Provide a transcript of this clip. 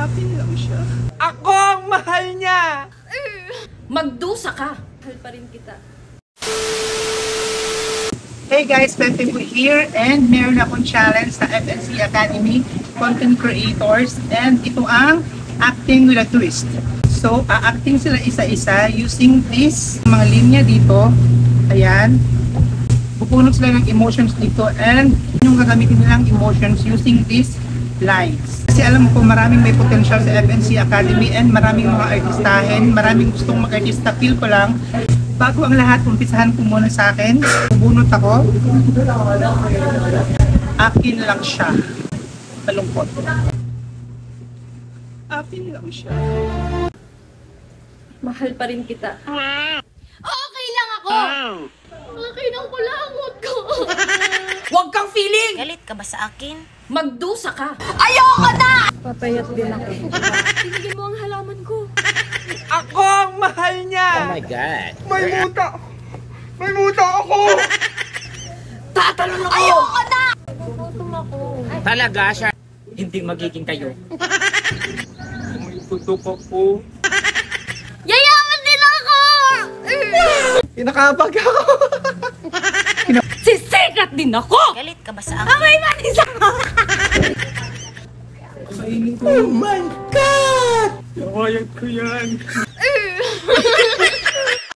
Apil lang siya. Ako ang mahal niya! Magdusa ka! Mahal pa rin kita. Hey guys, Pepe po here and meron akong challenge sa FNC Academy Content Creators and ito ang acting with a twist. So, a-acting sila isa-isa using this mga linya dito. Ayan. Pupunod sila ng emotions dito and yung gagamitin nilang emotions using these lines. Kasi alam ko maraming may potential sa FNC Academy and maraming mga artistahin, maraming gustong mag-artista. Feel ko lang, bago ang lahat, umpisahan ko muna sa akin. Bubunot ako. Akin lang siya. Malungkot. Akin lang siya. Mahal pa rin kita. Okay lang ako! Okay lang ko langot ko. Huwag kang feeling! Galit ka ba sa akin? Magdusa ka! Ayoko na! Papayat din ako. Tinigin mo ang halaman ko. Ako ang mahal niya! Oh my God! May muta! May muta ako! Tatalon ako! Ayoko na! Gutom ako. Talaga siya hindi magiging kayo. May tutok ako. Yayaman din ako! Kinakabag ako! Sisikat din ako! Galit ka ba sa akin? May manisa! Kainin ko. Oh my God! Kawayan ko yan.